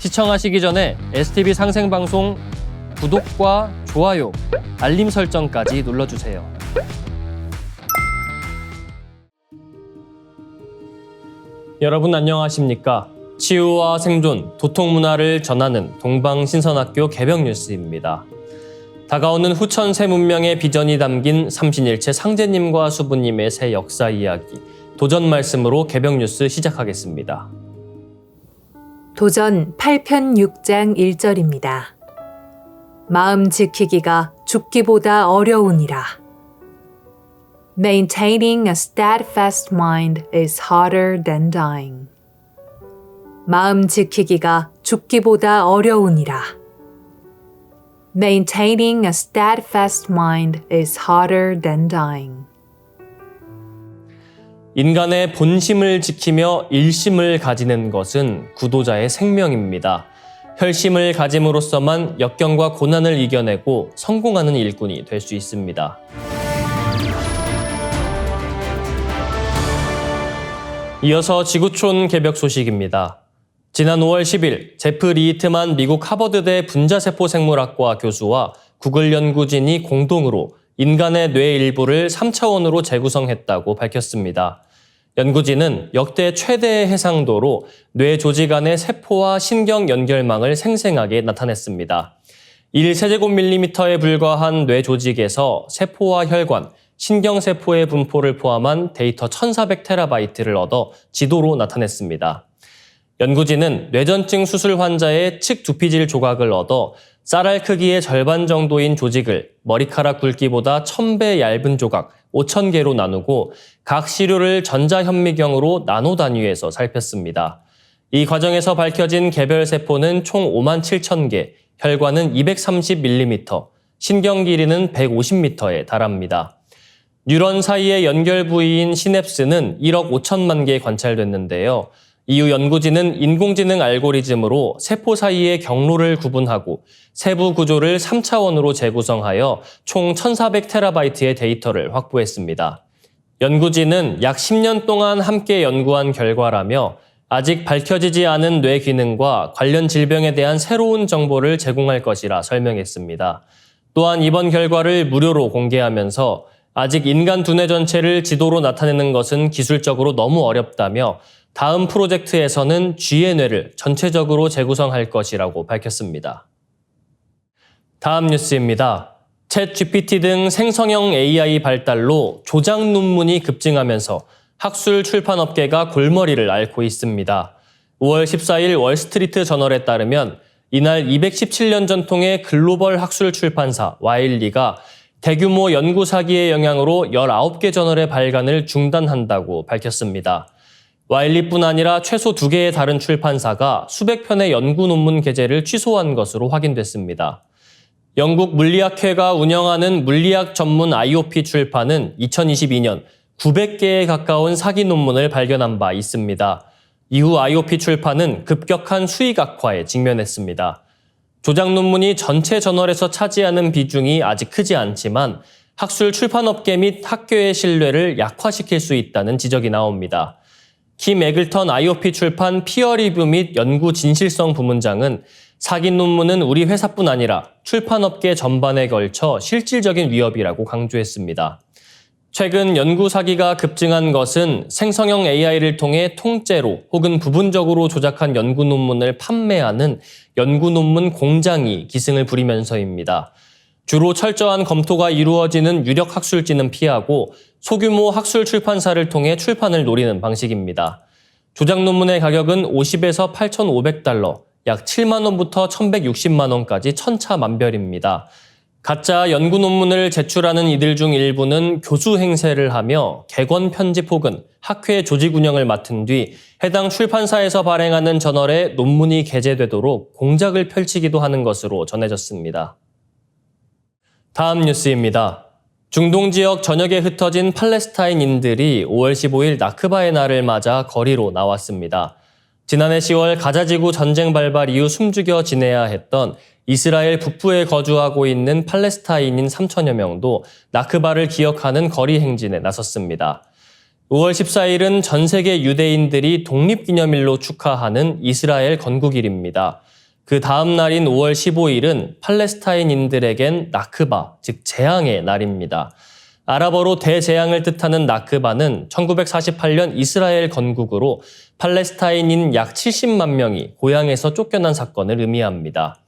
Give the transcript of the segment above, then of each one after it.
시청하시기 전에 STV 상생방송 구독과 좋아요, 알림 설정까지 눌러주세요. 여러분 안녕하십니까? 치유와 생존, 도통문화를 전하는 동방신선학교 개벽뉴스입니다. 다가오는 후천 새 문명의 비전이 담긴 삼신일체 상제님과 수부님의 새 역사 이야기, 도전 말씀으로 개벽뉴스 시작하겠습니다. 도전 8편 6장 1절입니다. 마음 지키기가 죽기보다 어려우니라. Maintaining a steadfast mind is harder than dying. 마음 지키기가 죽기보다 어려우니라. Maintaining a steadfast mind is harder than dying. 인간의 본심을 지키며 일심을 가지는 것은 구도자의 생명입니다. 혈심을 가짐으로써만 역경과 고난을 이겨내고 성공하는 일꾼이 될 수 있습니다. 이어서 지구촌 개벽 소식입니다. 지난 5월 10일 제프 리히트만 미국 하버드대 분자세포생물학과 교수와 구글 연구진이 공동으로 인간의 뇌 일부를 3차원으로 재구성했다고 밝혔습니다. 연구진은 역대 최대의 해상도로 뇌 조직 안의 세포와 신경 연결망을 생생하게 나타냈습니다. 1세제곱밀리미터에 불과한 뇌 조직에서 세포와 혈관, 신경세포의 분포를 포함한 데이터 1400TB를 얻어 지도로 나타냈습니다. 연구진은 뇌전증 수술 환자의 측 두피질 조각을 얻어 쌀알 크기의 절반 정도인 조직을 머리카락 굵기보다 1000배 얇은 조각 5000개로 나누고 각 시료를 전자현미경으로 나노 단위에서 살폈습니다. 이 과정에서 밝혀진 개별 세포는 총 57,000개, 혈관은 230mm, 신경 길이는 150m에 달합니다. 뉴런 사이의 연결 부위인 시냅스는 1억 5천만 개 관찰됐는데요. 이후 연구진은 인공지능 알고리즘으로 세포 사이의 경로를 구분하고 세부 구조를 3차원으로 재구성하여 총 1400TB의 데이터를 확보했습니다. 연구진은 약 10년 동안 함께 연구한 결과라며 아직 밝혀지지 않은 뇌 기능과 관련 질병에 대한 새로운 정보를 제공할 것이라 설명했습니다. 또한 이번 결과를 무료로 공개하면서 아직 인간 두뇌 전체를 지도로 나타내는 것은 기술적으로 너무 어렵다며 다음 프로젝트에서는 쥐의 뇌를 전체적으로 재구성할 것이라고 밝혔습니다. 다음 뉴스입니다. 챗 GPT 등 생성형 AI 발달로 조작 논문이 급증하면서 학술 출판업계가 골머리를 앓고 있습니다. 5월 14일 월스트리트 저널에 따르면 이날 217년 전통의 글로벌 학술 출판사 와일리가 대규모 연구 사기의 영향으로 19개 저널의 발간을 중단한다고 밝혔습니다. 와일리뿐 아니라 최소 2개의 다른 출판사가 수백 편의 연구 논문 게재를 취소한 것으로 확인됐습니다. 영국 물리학회가 운영하는 물리학 전문 IOP 출판은 2022년 900개에 가까운 사기 논문을 발견한 바 있습니다. 이후 IOP 출판은 급격한 수익 악화에 직면했습니다. 조작 논문이 전체 저널에서 차지하는 비중이 아직 크지 않지만 학술 출판업계 및 학교의 신뢰를 약화시킬 수 있다는 지적이 나옵니다. 김 에글턴 IOP 출판 피어 리뷰 및 연구 진실성 부문장은 사기 논문은 우리 회사뿐 아니라 출판업계 전반에 걸쳐 실질적인 위협이라고 강조했습니다. 최근 연구 사기가 급증한 것은 생성형 AI를 통해 통째로 혹은 부분적으로 조작한 연구 논문을 판매하는 연구 논문 공장이 기승을 부리면서입니다. 주로 철저한 검토가 이루어지는 유력 학술지는 피하고 소규모 학술 출판사를 통해 출판을 노리는 방식입니다. 조작 논문의 가격은 50에서 8,500달러, 약 7만 원부터 1,160만 원까지 천차만별입니다. 가짜 연구 논문을 제출하는 이들 중 일부는 교수 행세를 하며 객원 편집 혹은 학회 조직 운영을 맡은 뒤 해당 출판사에서 발행하는 저널에 논문이 게재되도록 공작을 펼치기도 하는 것으로 전해졌습니다. 다음 뉴스입니다. 중동 지역 전역에 흩어진 팔레스타인인들이 5월 15일 나크바의 날을 맞아 거리로 나왔습니다. 지난해 10월 가자지구 전쟁 발발 이후 숨죽여 지내야 했던 이스라엘 북부에 거주하고 있는 팔레스타인인 3천여 명도 나크바를 기억하는 거리 행진에 나섰습니다. 5월 14일은 전 세계 유대인들이 독립기념일로 축하하는 이스라엘 건국일입니다. 그 다음 날인 5월 15일은 팔레스타인인들에겐 나크바, 즉 재앙의 날입니다. 아랍어로 대재앙을 뜻하는 나크바는 1948년 이스라엘 건국으로 팔레스타인인 약 70만 명이 고향에서 쫓겨난 사건을 의미합니다.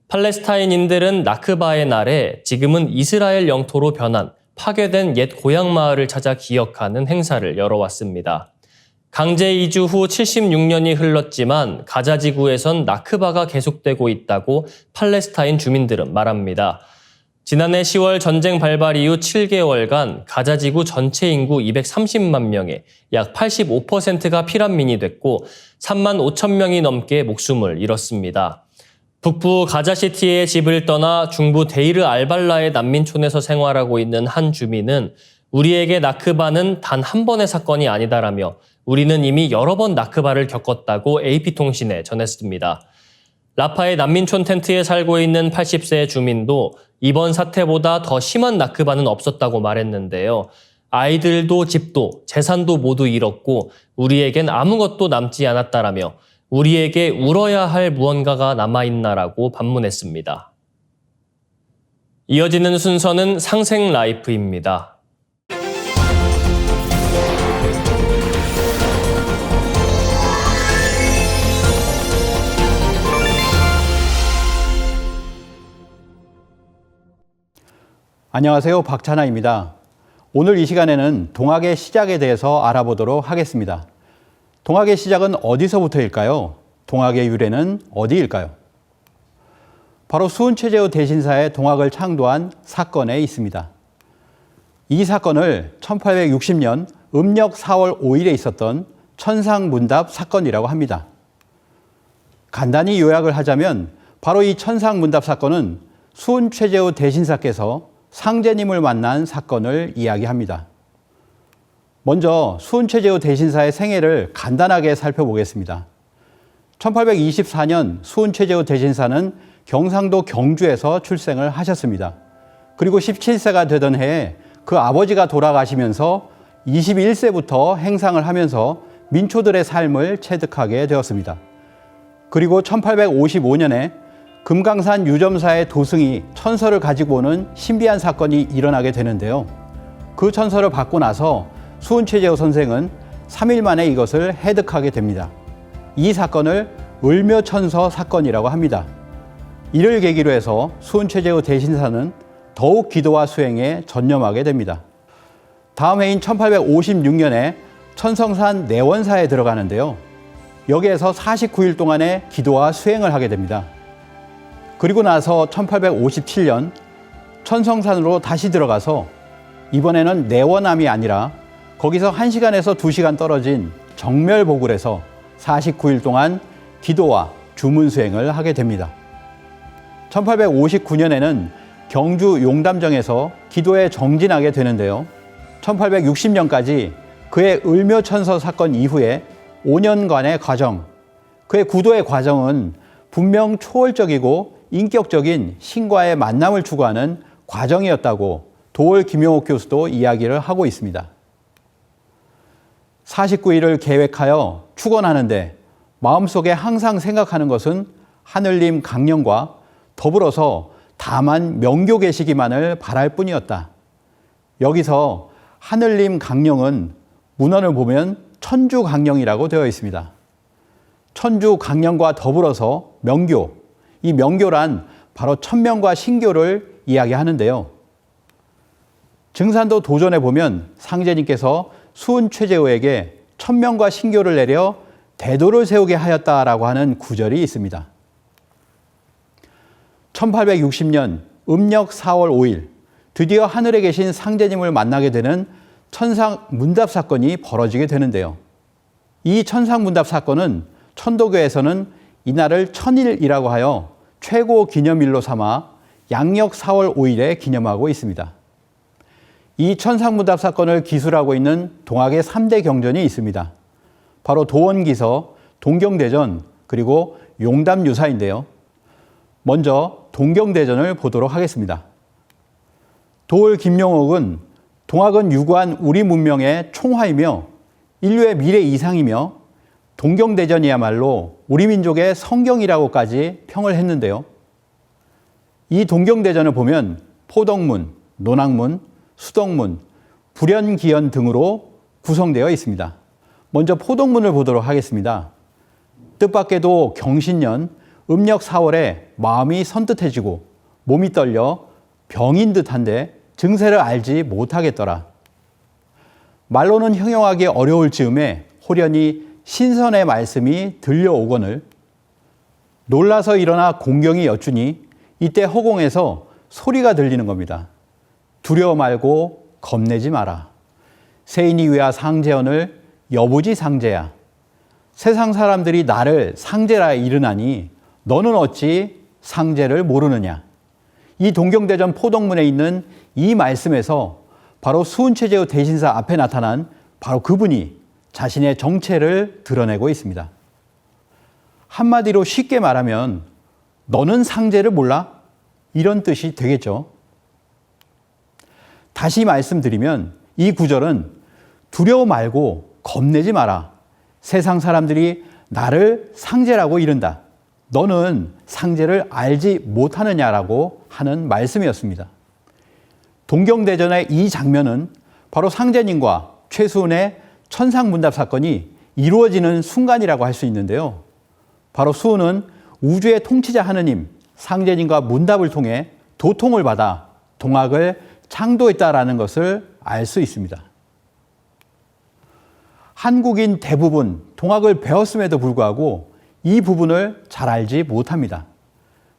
팔레스타인인들은 나크바의 날에 지금은 이스라엘 영토로 변한 파괴된 옛 고향 마을을 찾아 기억하는 행사를 열어왔습니다. 강제 이주 후 76년이 흘렀지만 가자 지구에선 나크바가 계속되고 있다고 팔레스타인 주민들은 말합니다. 지난해 10월 전쟁 발발 이후 7개월간 가자 지구 전체 인구 230만 명의 약 85%가 피난민이 됐고 3만 5천 명이 넘게 목숨을 잃었습니다. 북부 가자시티의 집을 떠나 중부 데이르 알발라의 난민촌에서 생활하고 있는 한 주민은 우리에게 나크바는 단 한 번의 사건이 아니다라며 우리는 이미 여러 번 나크바를 겪었다고 AP통신에 전했습니다. 라파의 난민촌 텐트에 살고 있는 80세 주민도 이번 사태보다 더 심한 나크바는 없었다고 말했는데요. 아이들도 집도 재산도 모두 잃었고 우리에겐 아무것도 남지 않았다라며 우리에게 울어야 할 무언가가 남아있나라고 반문했습니다. 이어지는 순서는 상생 라이프입니다. 안녕하세요. 박찬하입니다. 오늘 이 시간에는 동학의 시작에 대해서 알아보도록 하겠습니다. 동학의 시작은 어디서부터일까요? 동학의 유래는 어디일까요? 바로 수은최재우 대신사의 동학을 창도한 사건에 있습니다. 이 사건을 1860년 음력 4월 5일에 있었던 천상문답 사건이라고 합니다. 간단히 요약을 하자면 바로 이 천상문답 사건은 수은최재우 대신사께서 상제님을 만난 사건을 이야기합니다. 먼저 수은최재우 대신사의 생애를 간단하게 살펴보겠습니다. 1824년 수은최재우 대신사는 경상도 경주에서 출생을 하셨습니다. 그리고 17세가 되던 해에 그 아버지가 돌아가시면서 21세부터 행상을 하면서 민초들의 삶을 체득하게 되었습니다. 그리고 1855년에 금강산 유점사의 도승이 천서를 가지고 오는 신비한 사건이 일어나게 되는데요. 그 천서를 받고 나서 수은최재우 선생은 3일 만에 이것을 해득하게 됩니다. 이 사건을 을묘천서 사건이라고 합니다. 이를 계기로 해서 수은최재우 대신사는 더욱 기도와 수행에 전념하게 됩니다. 다음 해인 1856년에 천성산 내원사에 들어가는데요. 여기에서 49일 동안의 기도와 수행을 하게 됩니다. 그리고 나서 1857년 천성산으로 다시 들어가서 이번에는 내원암이 아니라 거기서 1시간에서 2시간 떨어진 정멸보굴에서 49일 동안 기도와 주문 수행을 하게 됩니다. 1859년에는 경주 용담정에서 기도에 정진하게 되는데요. 1860년까지 그의 을묘천서 사건 이후에 5년간의 과정, 그의 구도의 과정은 분명 초월적이고 인격적인 신과의 만남을 추구하는 과정이었다고 도월 김용옥 교수도 이야기를 하고 있습니다. 49일을 계획하여 축원하는데 마음속에 항상 생각하는 것은 하늘님 강령과 더불어서 다만 명교 계시기만을 바랄 뿐이었다. 여기서 하늘님 강령은 문헌을 보면 천주 강령이라고 되어 있습니다. 천주 강령과 더불어서 명교, 이 명교란 바로 천명과 신교를 이야기하는데요. 증산도 도전에 보면 상제님께서 수은최재우에게 천명과 신교를 내려 대도를 세우게 하였다라고 하는 구절이 있습니다. 1860년 음력 4월 5일 드디어 하늘에 계신 상제님을 만나게 되는 천상문답 사건이 벌어지게 되는데요. 이 천상문답 사건은 천도교에서는 이날을 천일이라고 하여 최고 기념일로 삼아 양력 4월 5일에 기념하고 있습니다. 이 천상문답 사건을 기술하고 있는 동학의 3대 경전이 있습니다. 바로 도원기서, 동경대전, 그리고 용담유사인데요. 먼저 동경대전을 보도록 하겠습니다. 도월 김용옥은 동학은 유구한 우리 문명의 총화이며 인류의 미래 이상이며 동경대전이야말로 우리 민족의 성경이라고까지 평을 했는데요. 이 동경대전을 보면 포덕문, 논학문, 수덕문, 불연기연 등으로 구성되어 있습니다. 먼저 포덕문을 보도록 하겠습니다. 뜻밖에도 경신년 음력 4월에 마음이 선뜻해지고 몸이 떨려 병인 듯한데 증세를 알지 못하겠더라. 말로는 형용하기 어려울 즈음에 호련히 신선의 말씀이 들려오거늘 놀라서 일어나 공경이 여쭈니 이때 허공에서 소리가 들리는 겁니다. 두려워 말고 겁내지 마라. 세인이 위하 상제언을 여보지 상제야. 세상 사람들이 나를 상제라 이르나니 너는 어찌 상제를 모르느냐. 이 동경대전 포덕문에 있는 이 말씀에서 바로 수은체제의 대신사 앞에 나타난 바로 그분이 자신의 정체를 드러내고 있습니다. 한마디로 쉽게 말하면 너는 상제를 몰라? 이런 뜻이 되겠죠. 다시 말씀드리면 이 구절은 두려워 말고 겁내지 마라. 세상 사람들이 나를 상제라고 이른다. 너는 상제를 알지 못하느냐라고 하는 말씀이었습니다. 동경대전의 이 장면은 바로 상제님과 최수은의 천상문답 사건이 이루어지는 순간이라고 할 수 있는데요. 바로 수은은 우주의 통치자 하느님, 상제님과 문답을 통해 도통을 받아 동학을 창도했다라는 것을 알 수 있습니다. 한국인 대부분 동학을 배웠음에도 불구하고 이 부분을 잘 알지 못합니다.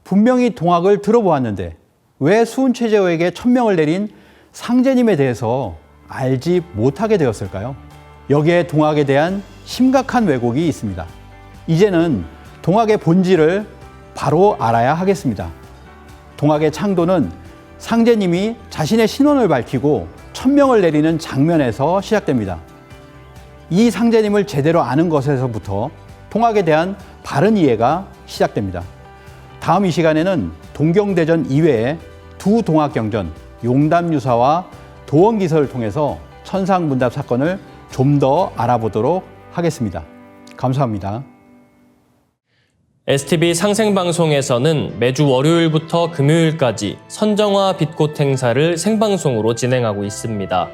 분명히 동학을 들어보았는데 왜 수은체제어에게 천명을 내린 상제님에 대해서 알지 못하게 되었을까요? 여기에 동학에 대한 심각한 왜곡이 있습니다. 이제는 동학의 본질을 바로 알아야 하겠습니다. 동학의 창도는 상제님이 자신의 신원을 밝히고 천명을 내리는 장면에서 시작됩니다. 이 상제님을 제대로 아는 것에서부터 동학에 대한 바른 이해가 시작됩니다. 다음 이 시간에는 동경대전 이외에 두 동학경전, 용담유사와 도원기서를 통해서 천상문답 사건을 좀 더 알아보도록 하겠습니다. 감사합니다. STV 상생방송에서는 매주 월요일부터 금요일까지 선정화 빛꽃 행사를 생방송으로 진행하고 있습니다.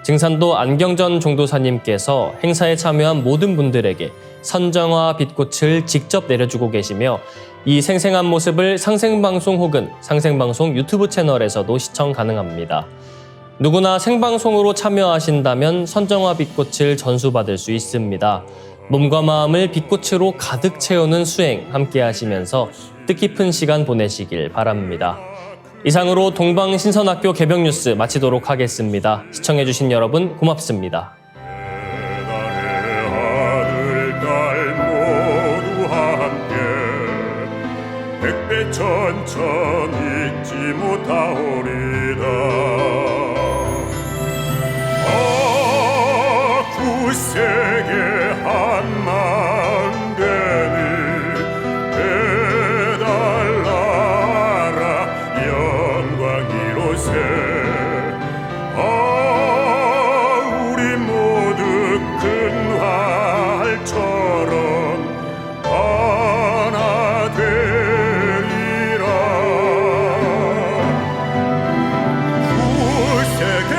증산도 안경전 종도사님께서 행사에 참여한 모든 분들에게 선정화 빛꽃을 직접 내려주고 계시며 이 생생한 모습을 상생방송 혹은 상생방송 유튜브 채널에서도 시청 가능합니다. 누구나 생방송으로 참여하신다면 선정화 빛꽃을 전수받을 수 있습니다. 몸과 마음을 빛꽃으로 가득 채우는 수행 함께 하시면서 뜻깊은 시간 보내시길 바랍니다. 이상으로 동방신선학교 개병 뉴스 마치도록 하겠습니다. 시청해주신 여러분 고맙습니다. 백배천천 잊지 못하오리다. 구세계 한마음 되니 배달나라 영광 이로세. 우리 모두 큰 활처럼 하나 되리라. 구세계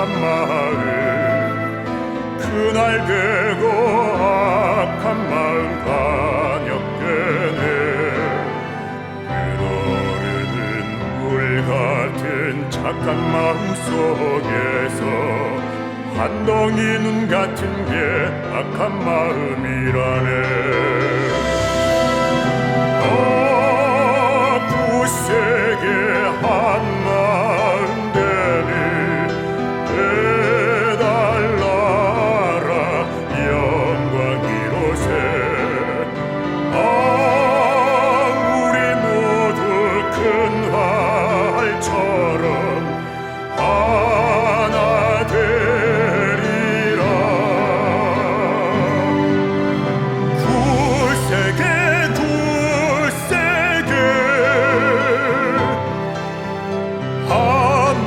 악한 마음 그날 되고 악한 마음 강력되네 흐르는 물 같은 착한 마음 속에서 한 덩이 눈 같은 게 악한 마음이라네 굳세게 한 마음 되니 해달라라 영광 이로새 우리 모두 큰 활처럼 하나 되리라 굳세게 한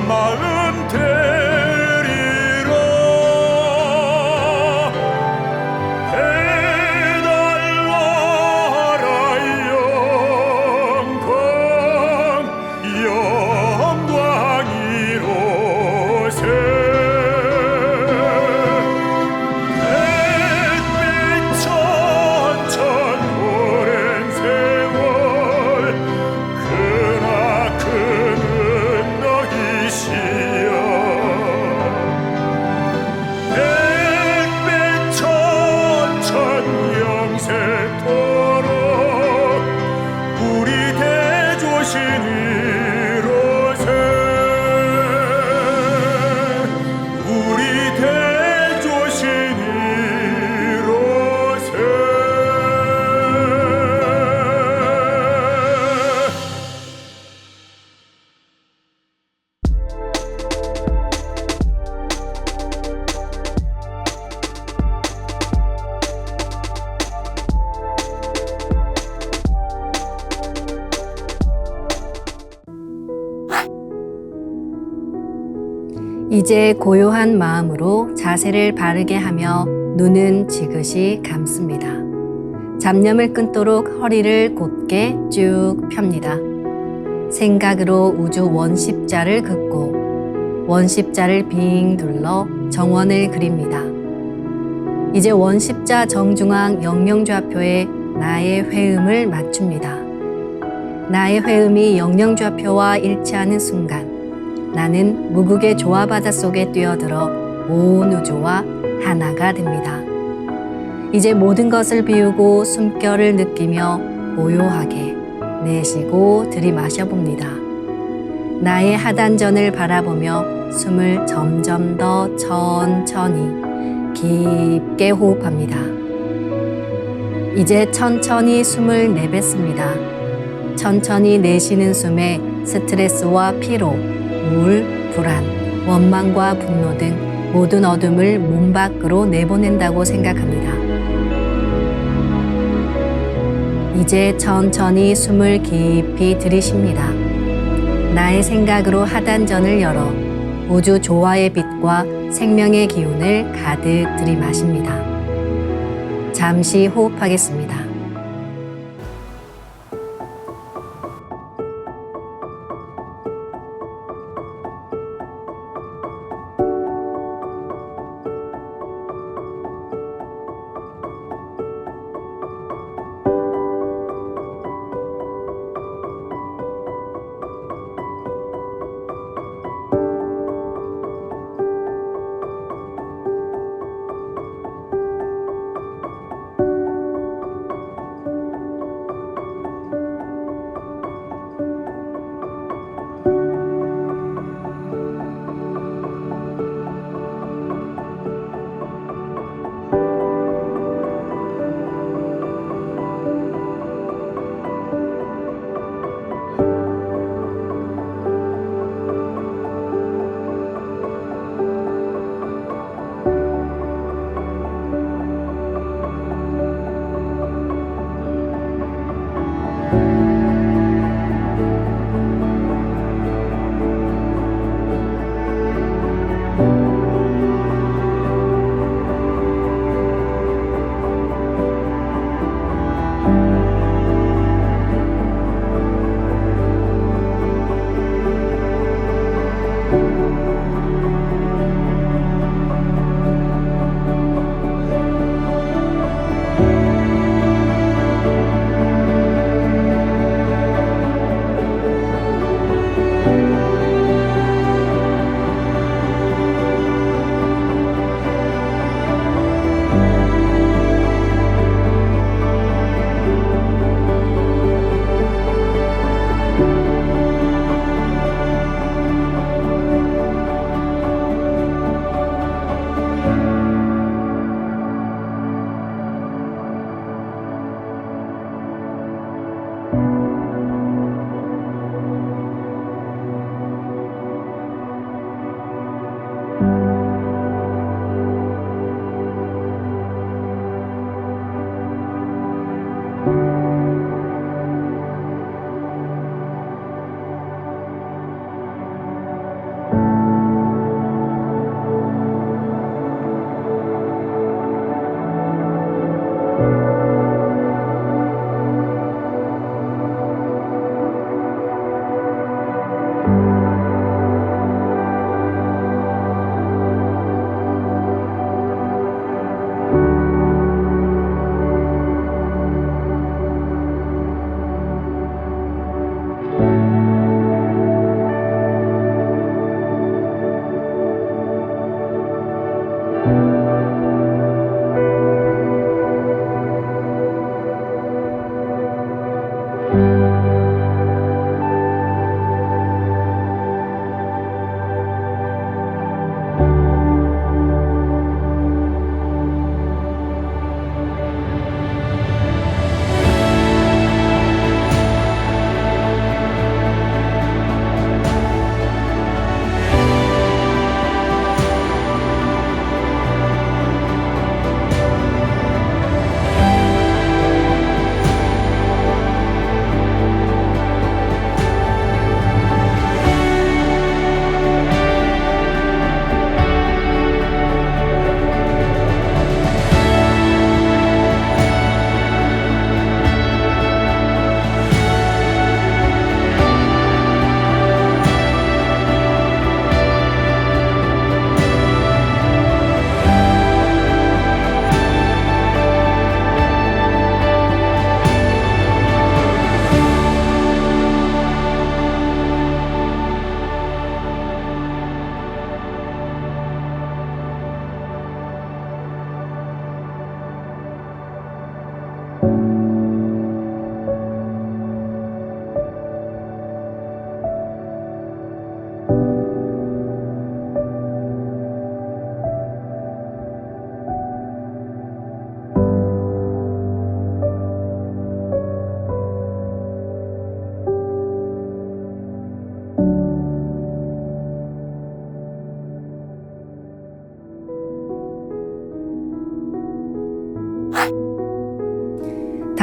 마음 되리라 해달라라 영광이로새 햇빛 천천 오랜 세월 크나큰 너희시여 햇빛 천천 영세토록 우리 대조신이로세 우리 대조신이로세 이제 고요한 마음으로 자세를 바르게 하며 눈은 지그시 감습니다. 잡념을 끊도록 허리를 곧게 쭉 펴니다. 생각으로 우주 원십자를 긋고 원십자를 빙 둘러 정원을 그립니다. 이제 원십자 정중앙 영영좌표에 나의 회음을 맞춥니다. 나의 회음이 영영좌표와 일치하는 순간 나는 무국의 조화바다 속에 뛰어들어 온 우주와 하나가 됩니다. 이제 모든 것을 비우고 숨결을 느끼며 고요하게 내쉬고 들이마셔 봅니다. 나의 하단전을 바라보며 숨을 점점 더 천천히 깊게 호흡합니다. 이제 천천히 숨을 내뱉습니다. 천천히 내쉬는 숨에 스트레스와 피로, 우울, 불안, 원망과 분노 등 모든 어둠을 몸 밖으로 내보낸다고 생각합니다. 이제 천천히 숨을 깊이 들이쉽니다. 나의 생각으로 하단전을 열어 우주 조화의 빛과 생명의 기운을 가득 들이마십니다. 잠시 호흡하겠습니다.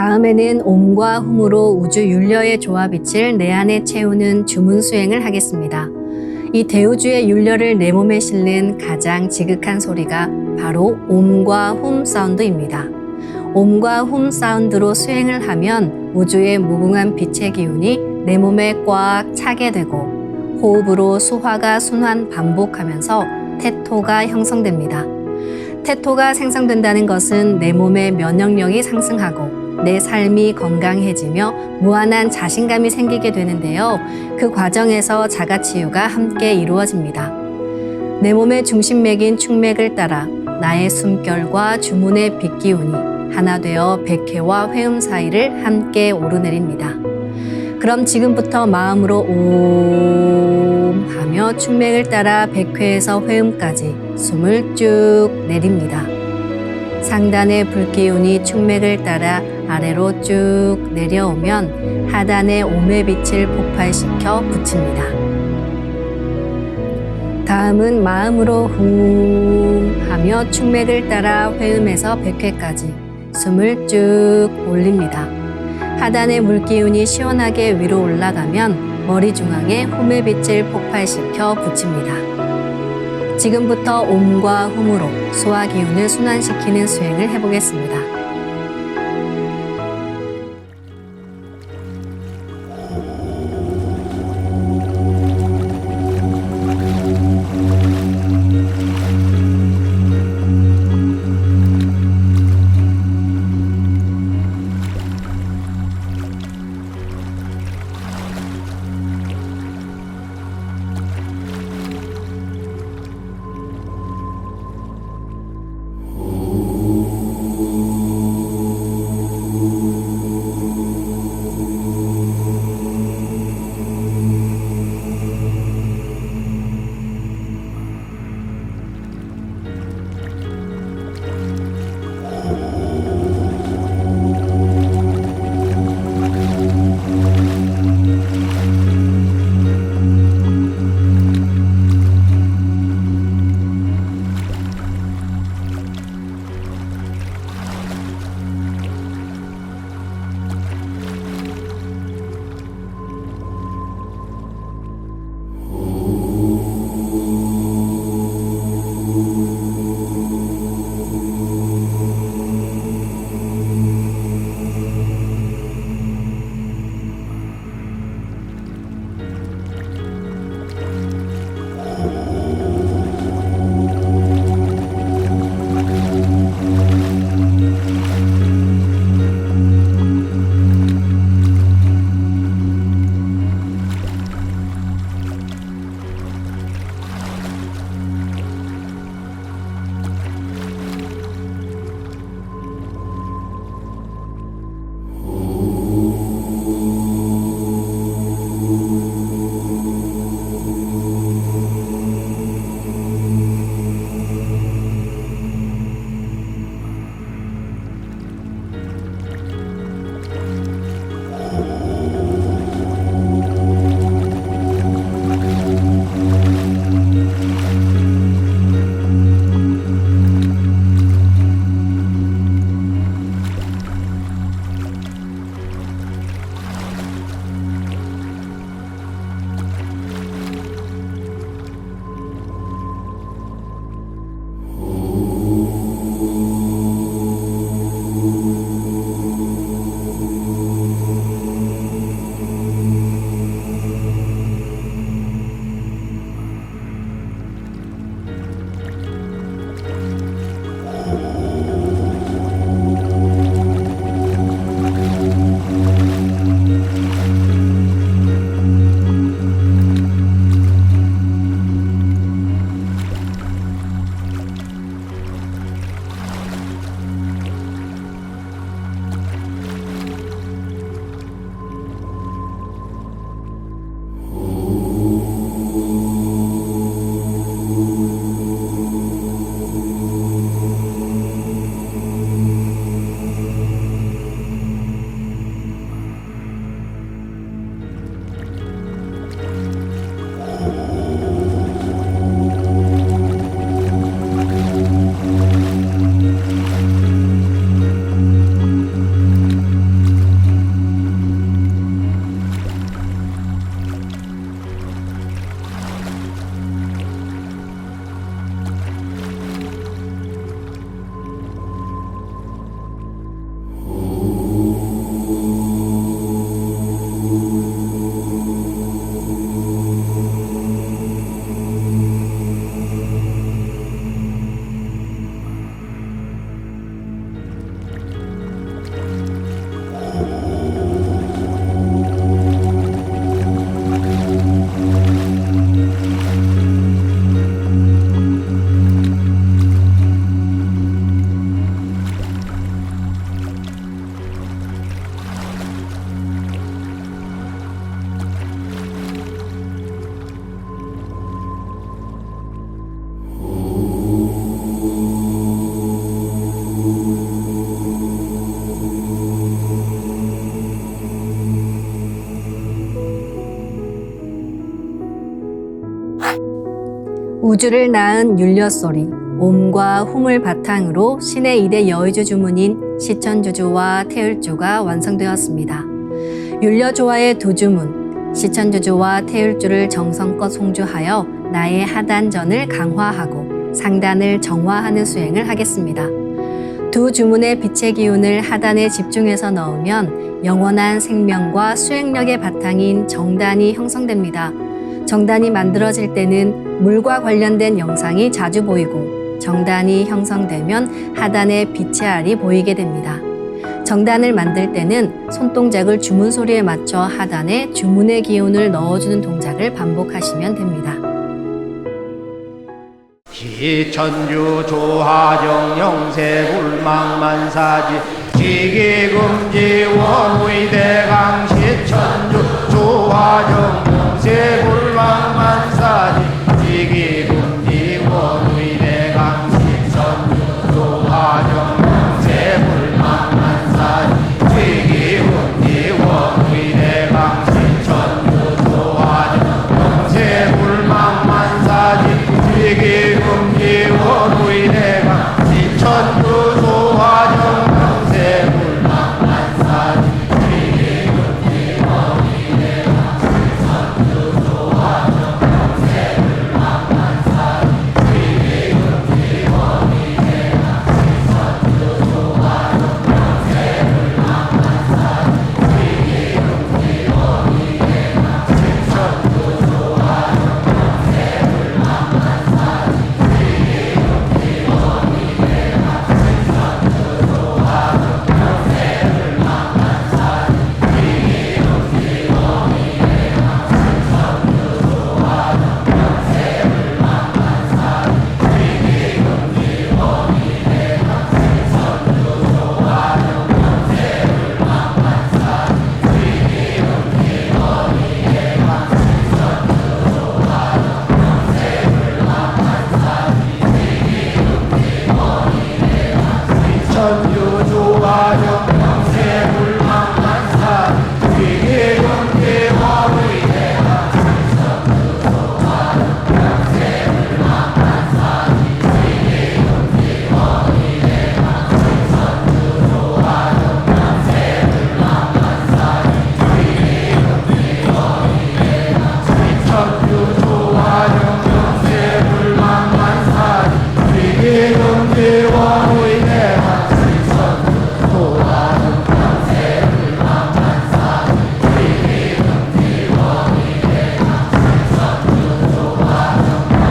다음에는 옴과 훔으로 우주 윤려의 조화빛을 내 안에 채우는 주문 수행을 하겠습니다. 이 대우주의 윤려를 내 몸에 실는 가장 지극한 소리가 바로 옴과 훔 사운드입니다. 옴과 훔 사운드로 수행을 하면 우주의 무궁한 빛의 기운이 내 몸에 꽉 차게 되고 호흡으로 수화가 순환 반복하면서 태토가 형성됩니다. 태토가 생성된다는 것은 내 몸의 면역력이 상승하고 내 삶이 건강해지며 무한한 자신감이 생기게 되는데요. 그 과정에서 자가치유가 함께 이루어집니다. 내 몸의 중심맥인 축맥을 따라 나의 숨결과 주문의 빛기운이 하나 되어 백회와 회음 사이를 함께 오르내립니다. 그럼 지금부터 마음으로 옴 하며 축맥을 따라 백회에서 회음까지 숨을 쭉 내립니다. 상단의 불기운이 축맥을 따라 아래로 쭉 내려오면 하단의 옴의 빛을 폭발시켜 붙입니다. 다음은 마음으로 훔 하며 축맥을 따라 회음에서 백회까지 숨을 쭉 올립니다. 하단의 물기운이 시원하게 위로 올라가면 머리 중앙에 훔의 빛을 폭발시켜 붙입니다. 지금부터 옴과 훔으로 소화 기운을 순환시키는 수행을 해보겠습니다. 우주를 낳은 율려소리, 옴과 hum을 바탕으로 신의 2대 여의주 주문인 시천주주와 태율주가 완성되었습니다. 율려조화의 두 주문, 시천주주와 태율주를 정성껏 송주하여 나의 하단전을 강화하고 상단을 정화하는 수행을 하겠습니다. 두 주문의 빛의 기운을 하단에 집중해서 넣으면 영원한 생명과 수행력의 바탕인 정단이 형성됩니다. 정단이 만들어질 때는 물과 관련된 영상이 자주 보이고 정단이 형성되면 하단에 빛의 알이 보이게 됩니다. 정단을 만들 때는 손동작을 주문 소리에 맞춰 하단에 주문의 기운을 넣어주는 동작을 반복하시면 됩니다. 시천주 조화정 영세불망만사지 지기금지 원의대강 시천주 조화정 영세불망만사지 지기금지 원의대강 시천주 조화정 영세불망만사지 지기금지 원의대강 시천주 조화정 영세불망만사지 지기금지 원의대강 시천주 조화정 영세불망만사지 지기금지 원의대강 시천주 조화정 영세불망만사지 지기금지 원의대강 시천주 조화정 영세불망만사지 지기금지 원의대강 시천주 조화정 천주 조화정 영세불망만사지 지기금지 원의대강 시천주 조화정 영세불망만사지 지기금지 원의대강 시천주 조화정 영세불망만사지 지기금지 원의대강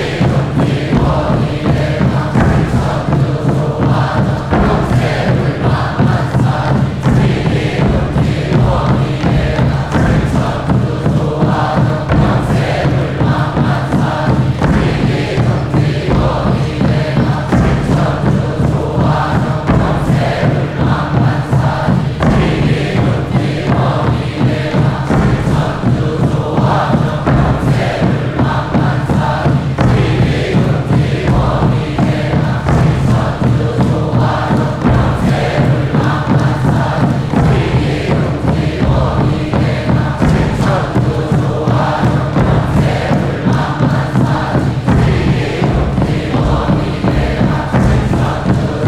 시천주 조화정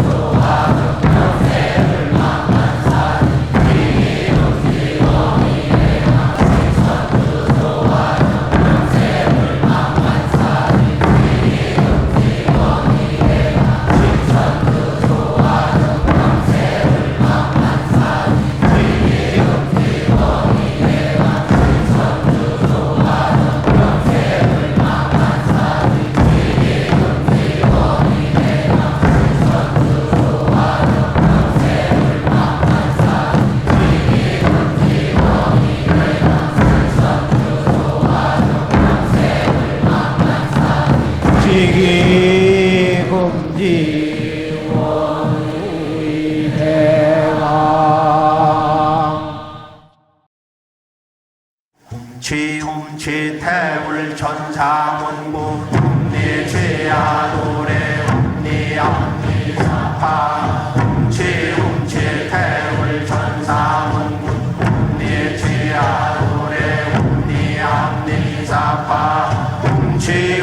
영세불망만사지 지기금지 원의대강 지기금지 원의대강 지움치태울 전사문구 ум니죄야도래 ум니암니사파 지움치태울 전사문구 ум니죄야도래 ум니암니사파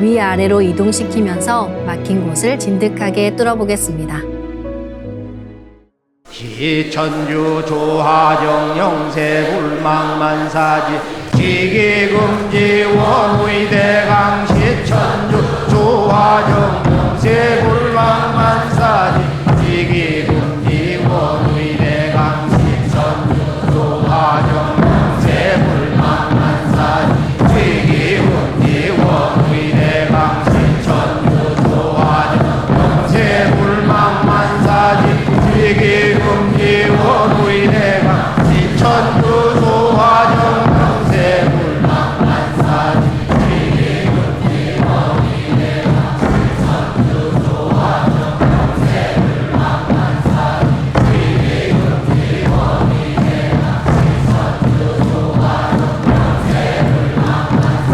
위아래로 이동시키면서 막힌 곳을 진득하게 뚫어보겠습니다. 기천주 조하정 영세 불망만사지 지기금지 원의대강 시천주 조하정 영세 불망만사지 지기금지 원의대강 시천주 조하정 영세 불망만사지 지기금지 원의대강 시천주 조하정 영세 불망만사지 지기금지 원의대강 시천주 조하정 영세 불망만사지 지기금지 원의대강 시천주 조하정 영세 불망만사지 지기금지 원의대강 시천주 조하정 영세 불망만사지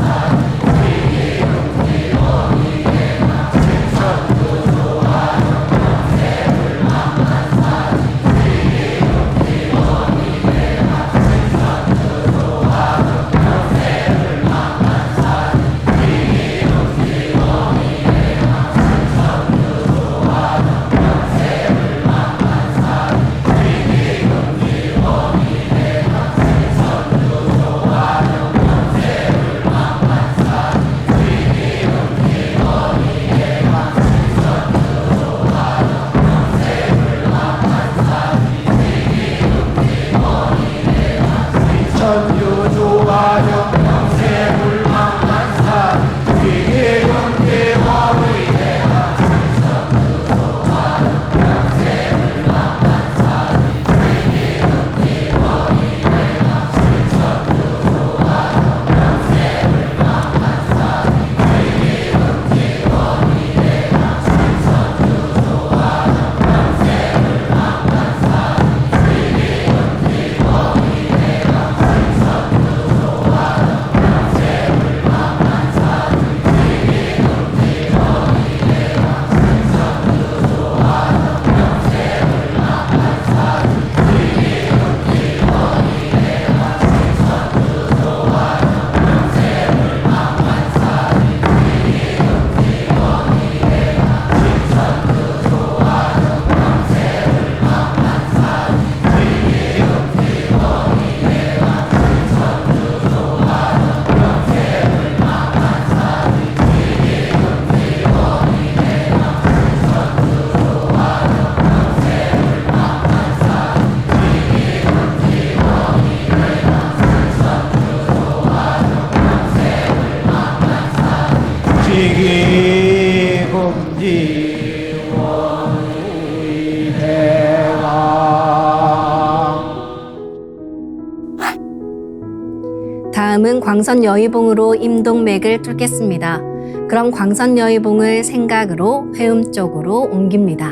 지기금지 원의대강 시천주 조하정 영세 불망만사지 천주 조하정 영세 불망만사지 지기금지 원의대강 시천주 조하정 영세 불망만사지 지기금지 원의대강 시천주 조하정 영세 불망만사지 지기금지 원의대강 시천주 조하정 영세 불망만사지 지기금지 원의대강 지기금지 원의대강 다음은 광선여의봉으로 임동맥을 뚫겠습니다. 그럼 광선여의봉을 생각으로 회음 쪽으로 옮깁니다.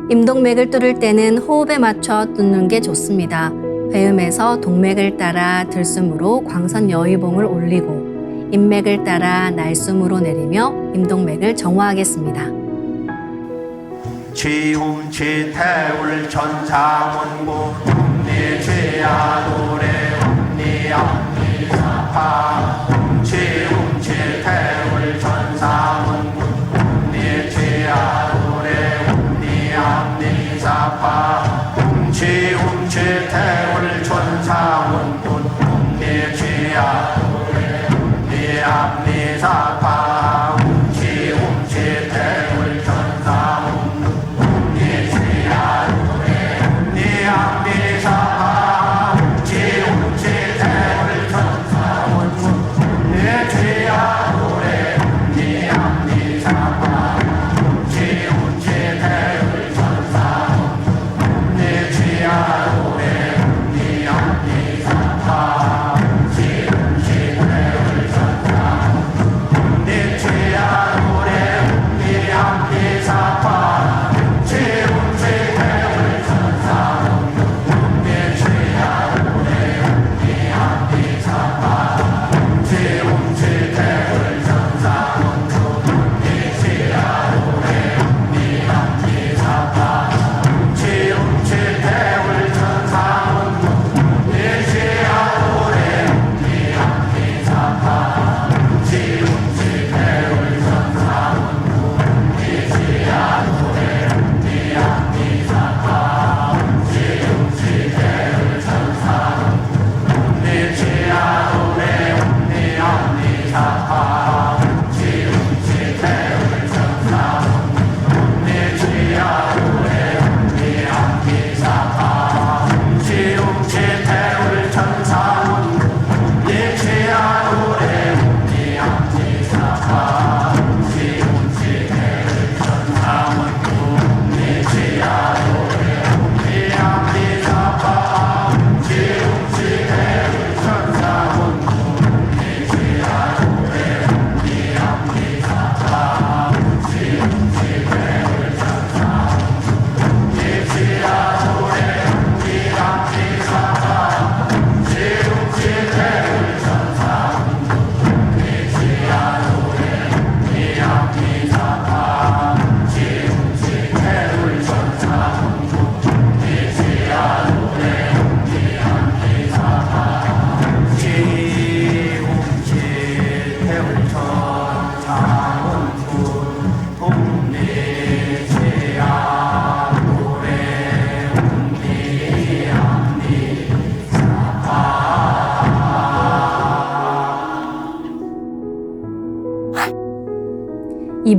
임동맥을 뚫을 때는 호흡에 맞춰 뚫는 게 좋습니다. 회음에서 동맥을 따라 들숨으로 광선여의봉을 올리고 인맥을 따라 날숨으로 내리며 임동맥을 정화하겠습니다. 지움치태울 천상원고 옴니죄야 노래 옴니암니사파 지움치태울 천상원고 옴니죄야 노래 옴니암니사파 지움치태울 천상원고 옴니죄야 암니사파 지움치태울 천상원고 옴니죄야 노래 옴니암니사파 지움치태울 천상원고 옴니죄야 노래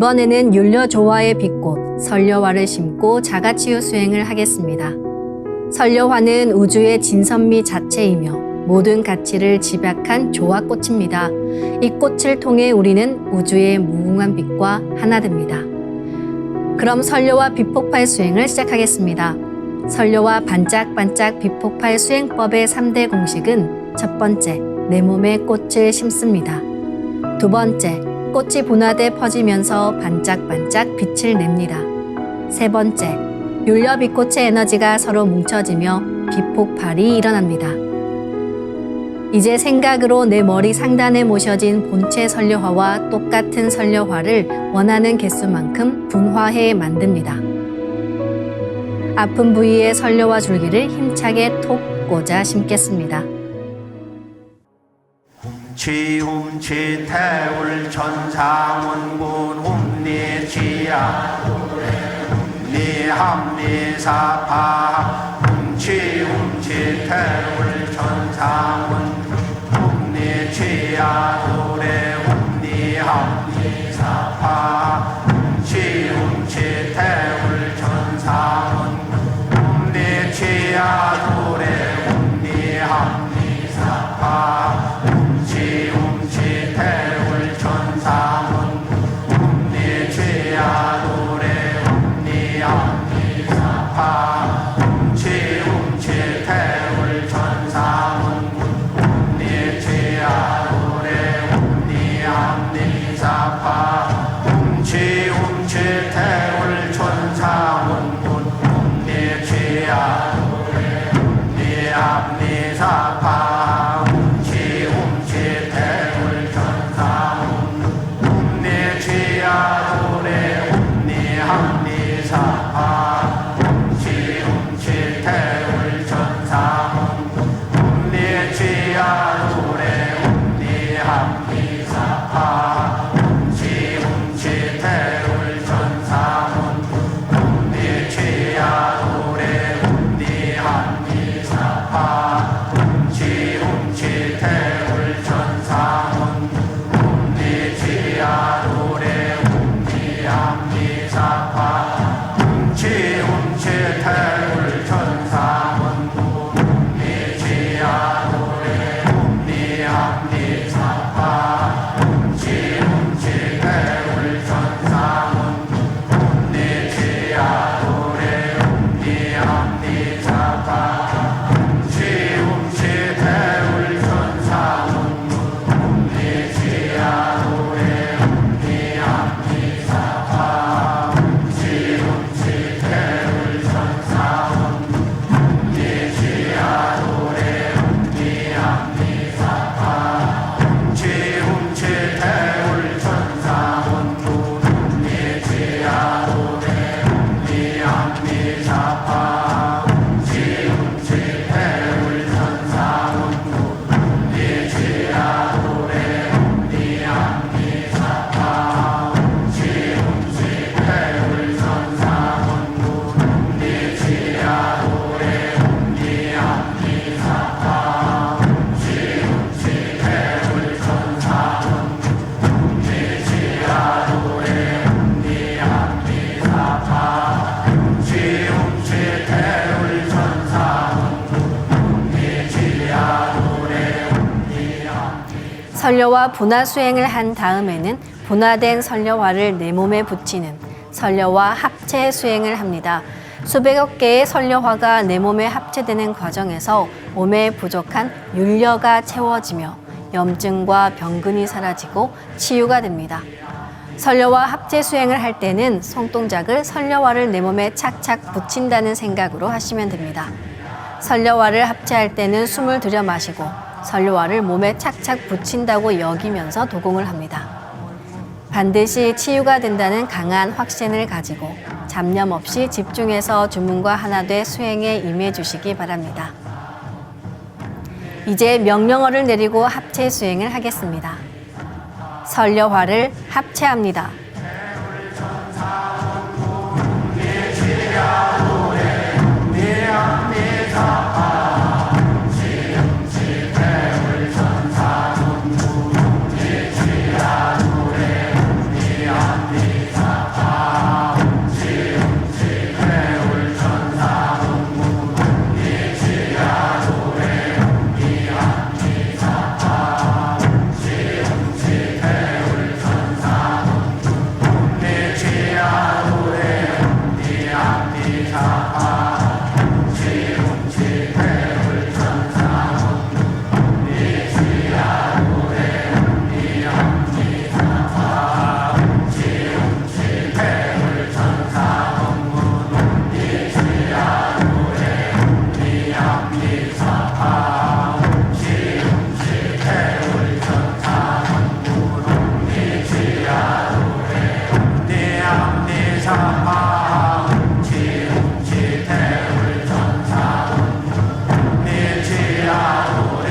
이번에는 율려조화의 빛꽃 설려화를 심고 자가치유 수행을 하겠습니다. 설려화는 우주의 진선미 자체이며 모든 가치를 집약한 조화꽃입니다. 이 꽃을 통해 우리는 우주의 무궁한 빛과 하나 됩니다. 그럼 설려화 빛폭발 수행을 시작하겠습니다. 설려화 반짝반짝 빛폭발 수행법의 3대 공식은 첫 번째, 내 몸에 꽃을 심습니다. 두 번째, 꽃이 분화돼 퍼지면서 반짝반짝 빛을 냅니다. 세 번째, 율려 빛꽃의 에너지가 서로 뭉쳐지며 빛폭발이 일어납니다. 이제 생각으로 내 머리 상단에 모셔진 본체 설려화와 똑같은 설려화를 원하는 개수만큼 분화해 만듭니다. 아픈 부위에 설려화 줄기를 힘차게 톡 꽂아 심겠습니다. 훔치 태울 천상원군 훔리지야 훔리합리사파 훔치 태울 천상원군 훔리지야 노래 훔리합리사파 훔치 태울 천상원군 훔리지야 노래 훔리합리사파 훔치 태울 천상원 훔리죄야 노래 훔리합리사파 훔치 태울 천상원 훔리죄야 노래 훔리합리사파 훔치 태울 천상원 훔리죄야 노래 훔리합리사파 설려화 분화 수행을 한 다음에는 분화된 설려화를 내 몸에 붙이는 설려화 합체 수행을 합니다. 수백억 개의 설려화가 내 몸에 합체되는 과정에서 몸에 부족한 율려가 채워지며 염증과 병근이 사라지고 치유가 됩니다. 설려화 합체 수행을 할 때는 손동작을 설려화를 내 몸에 착착 붙인다는 생각으로 하시면 됩니다. 설려화를 합체할 때는 숨을 들여 마시고 설려화를 몸에 착착 붙인다고 여기면서 도공을 합니다. 반드시 치유가 된다는 강한 확신을 가지고 잡념 없이 집중해서 주문과 하나 돼 수행에 임해 주시기 바랍니다. 이제 명령어를 내리고 합체 수행을 하겠습니다. 설려화를 합체합니다. 사파 웅치 태울 천사 니치아도레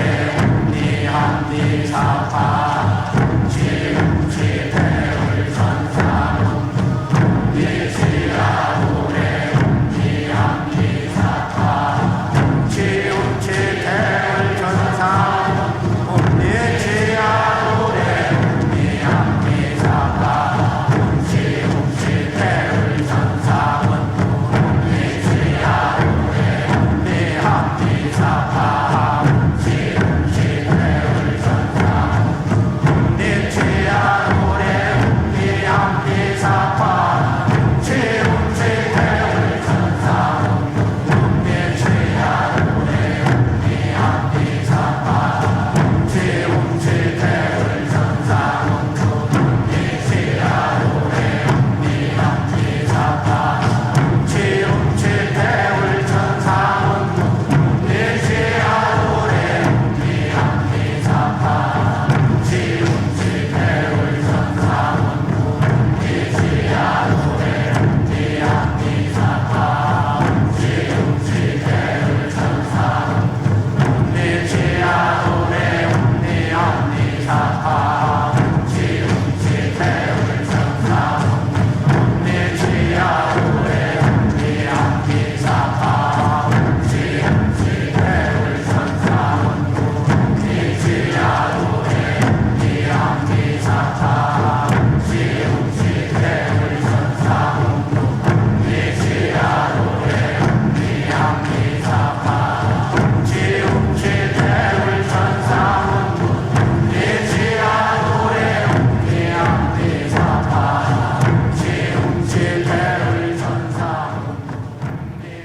니함니 사파 웅치 태울 천사 니치아도레 니함니 사파 웅치 태울 천사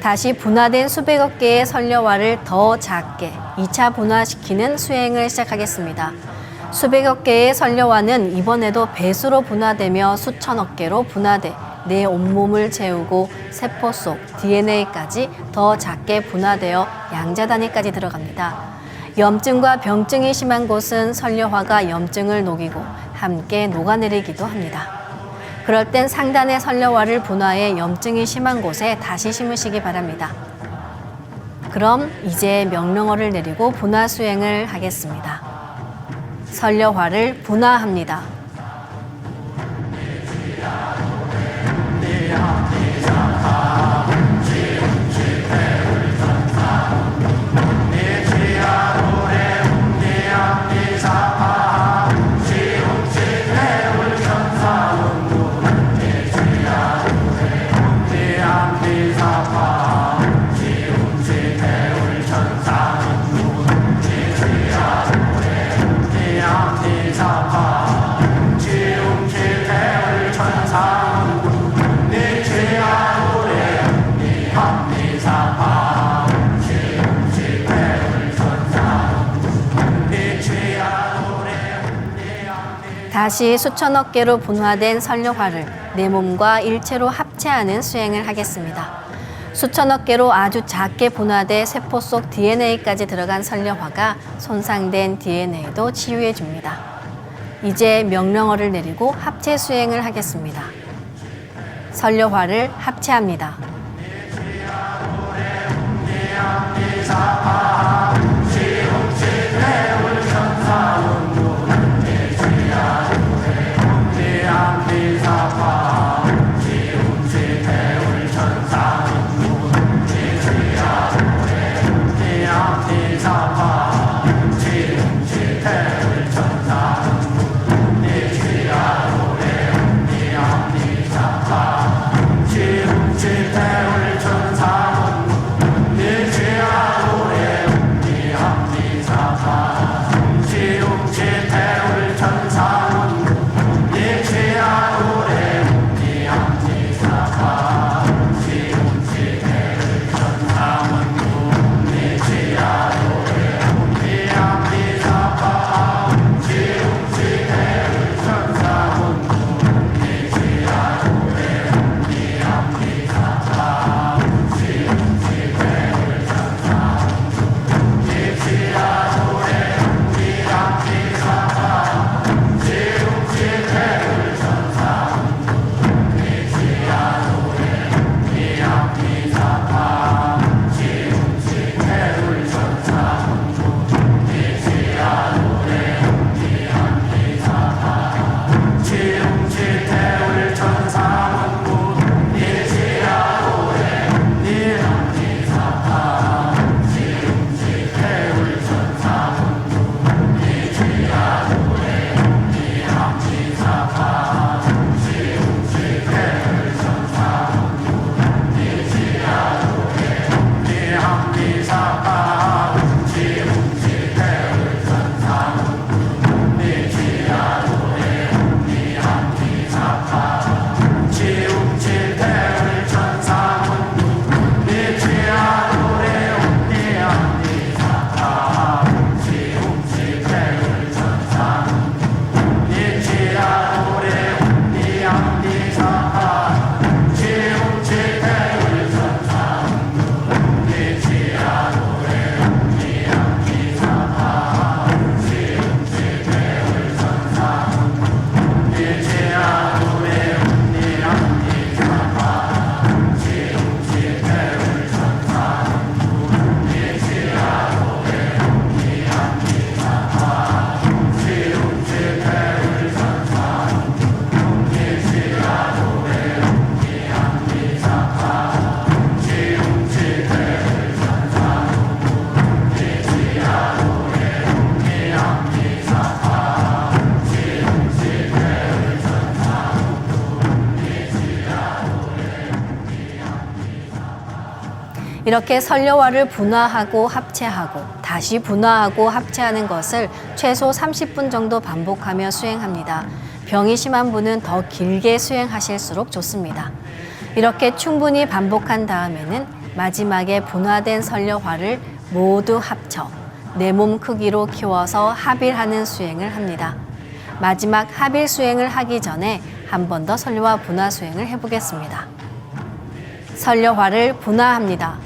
다시 분화된 수백억 개의 선려화를 더 작게 2차 분화시키는 수행을 시작하겠습니다. 수백억 개의 선려화는 이번에도 배수로 분화되며 수천억 개로 분화돼 내 온몸을 채우고 세포 속 DNA까지 더 작게 분화되어 양자 단위까지 들어갑니다. 염증과 병증이 심한 곳은 선려화가 염증을 녹이고 함께 녹아내리기도 합니다. 그럴 땐 상단의 선려화를 분화해 염증이 심한 곳에 다시 심으시기 바랍니다. 그럼 이제 명령어를 내리고 분화 수행을 하겠습니다. 선려화를 분화합니다. 다시 수천억 개로 분화된 선려화를 내 몸과 일체로 합체하는 수행을 하겠습니다. 수천억 개로 아주 작게 분화돼 세포 속 DNA까지 들어간 선려화가 손상된 DNA도 치유해 줍니다. 이제 명령어를 내리고 합체 수행을 하겠습니다. 선려화를 합체합니다. 이렇게 설려화를 분화하고 합체하고 다시 분화하고 합체하는 것을 최소 30분 정도 반복하며 수행합니다. 병이 심한 분은 더 길게 수행하실수록 좋습니다. 이렇게 충분히 반복한 다음에는 마지막에 분화된 설려화를 모두 합쳐 내 몸 크기로 키워서 합일하는 수행을 합니다. 마지막 합일 수행을 하기 전에 한 번 더 설려화 분화 수행을 해보겠습니다. 설려화를 분화합니다.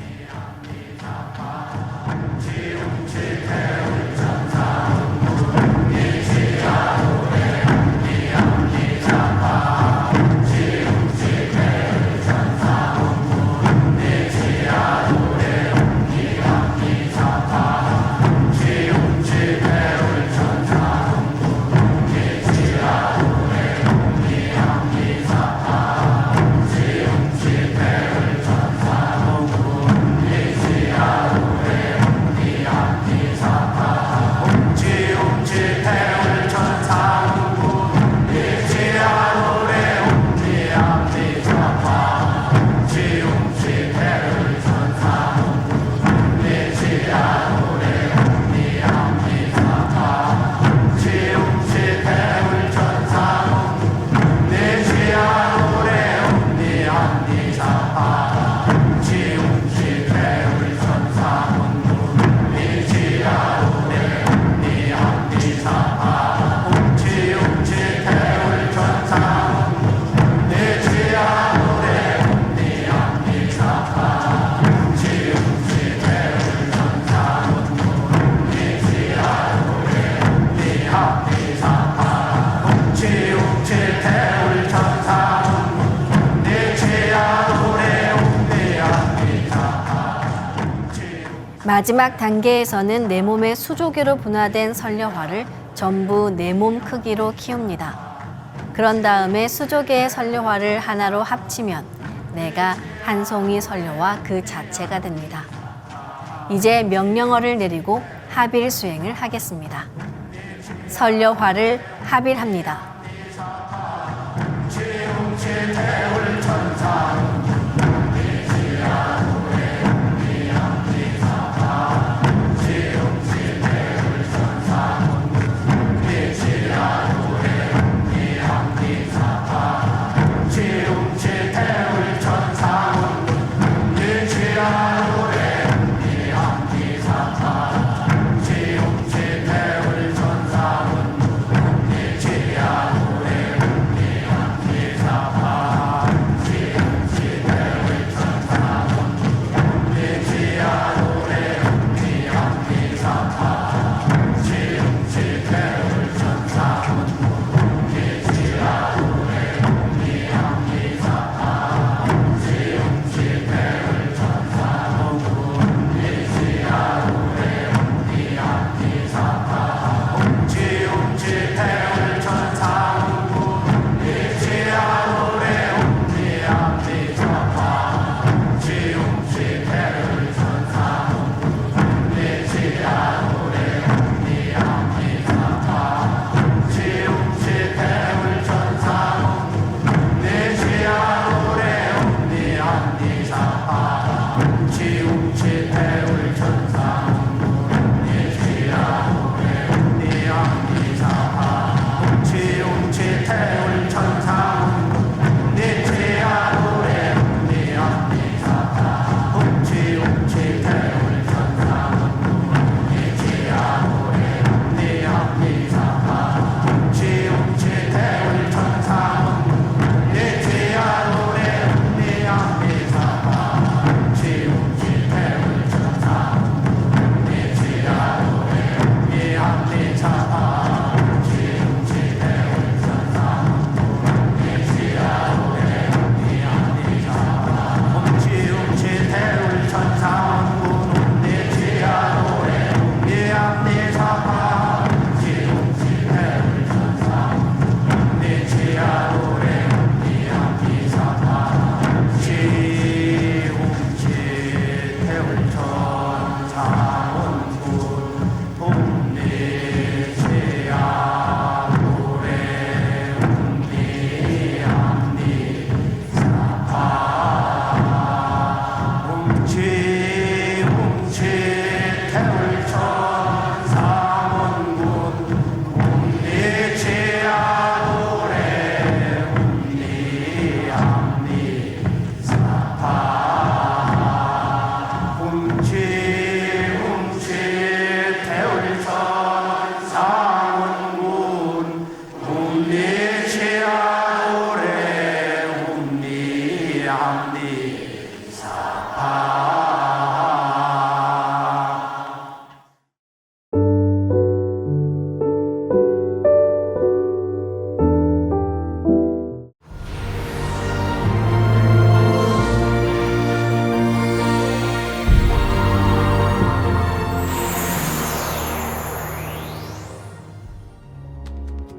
마지막 단계에서는 내 몸의 수조기로 분화된 설려화를 전부 내 몸 크기로 키웁니다. 그런 다음에 수조기의 설려화를 하나로 합치면 내가 한 송이 설려화 그 자체가 됩니다. 이제 명령어를 내리고 합일 수행을 하겠습니다. 설려화를 합일합니다.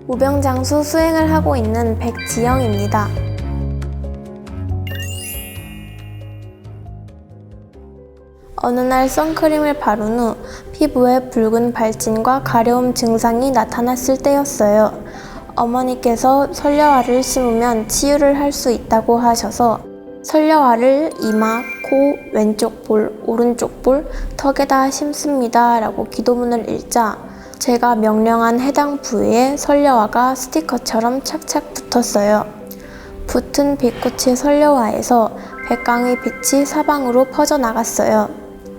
우병장수 수행을 하고 있는 백지영입니다. 어느 날 선크림을 바른 후 피부에 붉은 발진과 가려움 증상이 나타났을 때였어요. 어머니께서 설려화를 심으면 치유를 할 수 있다고 하셔서 설려화를 이마, 코, 왼쪽 볼, 오른쪽 볼, 턱에다 심습니다 라고 기도문을 읽자 제가 명령한 해당 부위에 설려화가 스티커처럼 착착 붙었어요. 붙은 빛꽃의 설려화에서 백광의 빛이 사방으로 퍼져나갔어요.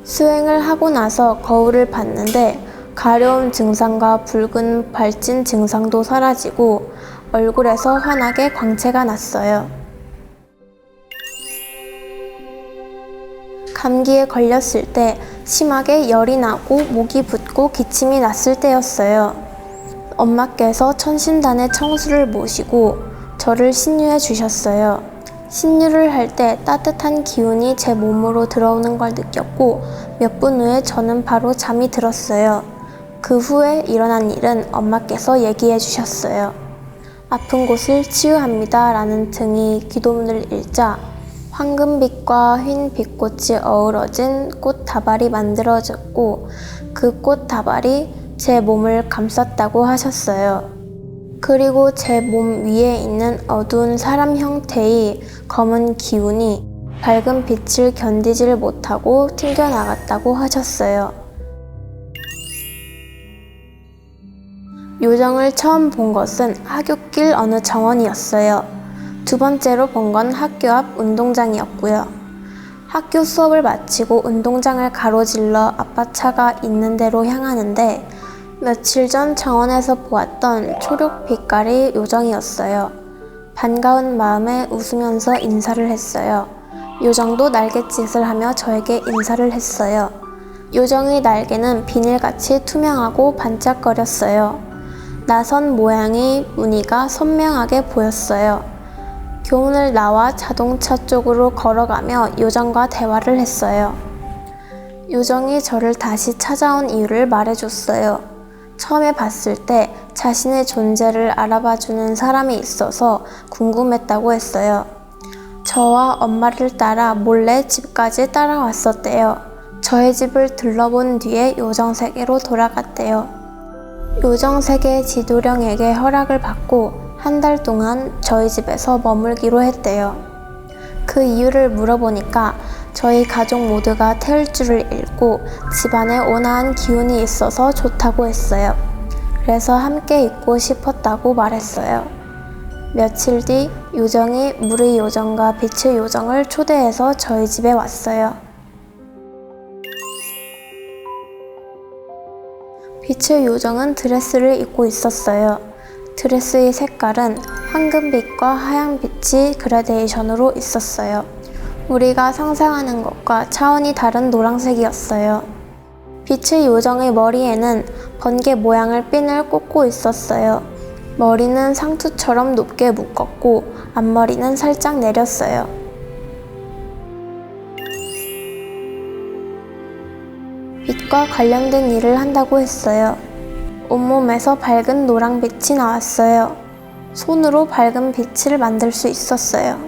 수행을 하고 나서 거울을 봤는데 가려움 증상과 붉은 발진 증상도 사라지고 얼굴에서 환하게 광채가 났어요. 감기에 걸렸을 때 심하게 열이 나고 목이 붓고 기침이 났을 때였어요. 엄마께서 천신단의 청수를 모시고 저를 신유해 주셨어요. 신유를 할 때 따뜻한 기운이 제 몸으로 들어오는 걸 느꼈고 몇 분 후에 저는 바로 잠이 들었어요. 그 후에 일어난 일은 엄마께서 얘기해 주셨어요. 아픈 곳을 치유합니다 라는 등이 기도문을 읽자 황금빛과 흰 빛꽃이 어우러진 꽃 다발이 만들어졌고 그 꽃 다발이 제 몸을 감쌌다고 하셨어요. 그리고 제 몸 위에 있는 어두운 사람 형태의 검은 기운이 밝은 빛을 견디질 못하고 튕겨나갔다고 하셨어요. 요정을 처음 본 것은 하굣길 어느 정원이었어요. 두 번째로 본 건 학교 앞 운동장이었고요. 학교 수업을 마치고 운동장을 가로질러 아빠 차가 있는 데로 향하는데 며칠 전 정원에서 보았던 초록 빛깔의 요정이었어요. 반가운 마음에 웃으면서 인사를 했어요. 요정도 날갯짓을 하며 저에게 인사를 했어요. 요정의 날개는 비닐같이 투명하고 반짝거렸어요. 나선 모양의 무늬가 선명하게 보였어요. 교문을 나와 자동차 쪽으로 걸어가며 요정과 대화를 했어요. 요정이 저를 다시 찾아온 이유를 말해줬어요. 처음에 봤을 때 자신의 존재를 알아봐주는 사람이 있어서 궁금했다고 했어요. 저와 엄마를 따라 몰래 집까지 따라왔었대요. 저의 집을 둘러본 뒤에 요정세계로 돌아갔대요. 요정세계 지도령에게 허락을 받고 한 달 동안 저희 집에서 머물기로 했대요. 그 이유를 물어보니까 저희 가족 모두가 태울줄을 읽고 집안에 온화한 기운이 있어서 좋다고 했어요. 그래서 함께 있고 싶었다고 말했어요. 며칠 뒤 요정이 물의 요정과 빛의 요정을 초대해서 저희 집에 왔어요. 빛의 요정은 드레스를 입고 있었어요. 드레스의 색깔은 황금빛과 하얀빛이 그라데이션으로 있었어요. 우리가 상상하는 것과 차원이 다른 노란색이었어요. 빛의 요정의 머리에는 번개 모양의 핀을 꽂고 있었어요. 머리는 상투처럼 높게 묶었고 앞머리는 살짝 내렸어요. 빛과 관련된 일을 한다고 했어요. 온몸에서 밝은 노랑빛이 나왔어요. 손으로 밝은 빛을 만들 수 있었어요.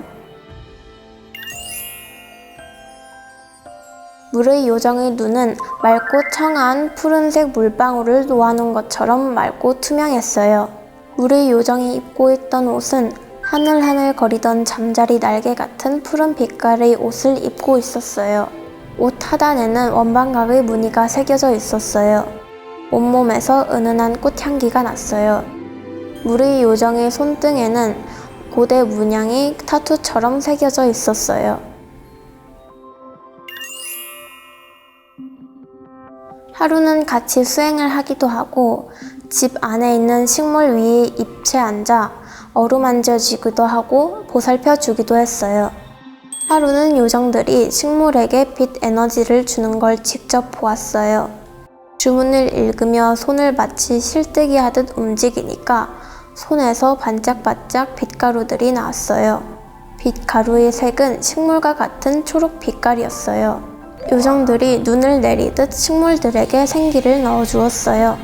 물의 요정의 눈은 맑고 청아한 푸른색 물방울을 놓아놓은 것처럼 맑고 투명했어요. 물의 요정이 입고 있던 옷은 하늘하늘 거리던 잠자리 날개 같은 푸른 빛깔의 옷을 입고 있었어요. 옷 하단에는 원방각의 무늬가 새겨져 있었어요. 온몸에서 은은한 꽃향기가 났어요. 물의 요정의 손등에는 고대 문양이 타투처럼 새겨져 있었어요. 하루는 같이 수행을 하기도 하고 집 안에 있는 식물 위에 잎에 앉아 어루만져주기도 하고 보살펴 주기도 했어요. 하루는 요정들이 식물에게 빛 에너지를 주는 걸 직접 보았어요. 주문을 읽으며 손을 마치 실뜨기 하듯 움직이니까 손에서 반짝반짝 빛가루들이 나왔어요. 빛가루의 색은 식물과 같은 초록 빛깔이었어요. 요정들이 눈을 내리듯 식물들에게 생기를 넣어주었어요.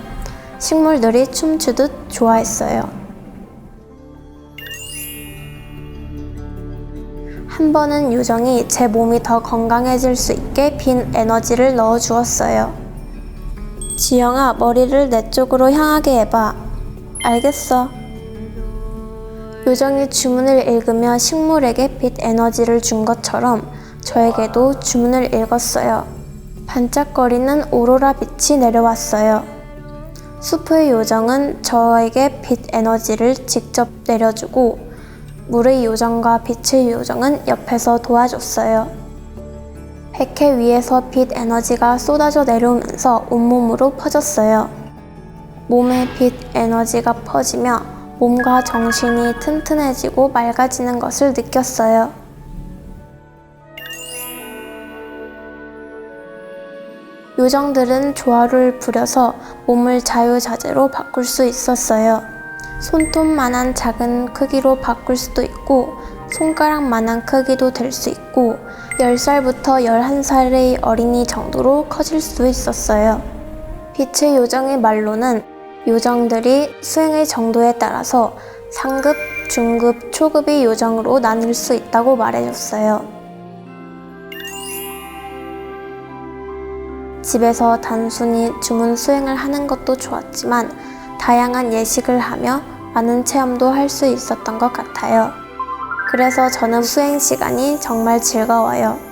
식물들이 춤추듯 좋아했어요. 한 번은 요정이 제 몸이 더 건강해질 수 있게 빛 에너지를 넣어주었어요. 지영아, 머리를 내 쪽으로 향하게 해봐. 알겠어. 요정이 주문을 읽으며 식물에게 빛 에너지를 준 것처럼 저에게도 주문을 읽었어요. 반짝거리는 오로라 빛이 내려왔어요. 숲의 요정은 저에게 빛 에너지를 직접 내려주고 물의 요정과 빛의 요정은 옆에서 도와줬어요. 백회 위에서 빛 에너지가 쏟아져 내려오면서 온몸으로 퍼졌어요. 몸에 빛 에너지가 퍼지며 몸과 정신이 튼튼해지고 맑아지는 것을 느꼈어요. 요정들은 조화를 부려서 몸을 자유자재로 바꿀 수 있었어요. 손톱만한 작은 크기로 바꿀 수도 있고 손가락만한 크기도 될 수 있고 10살부터 11살의 어린이 정도로 커질 수 있었어요. 빛의 요정의 말로는 요정들이 수행의 정도에 따라서 상급, 중급, 초급의 요정으로 나눌 수 있다고 말해줬어요. 집에서 단순히 주문 수행을 하는 것도 좋았지만 다양한 예식을 하며 많은 체험도 할 수 있었던 것 같아요. 그래서 저는 수행 시간이 정말 즐거워요.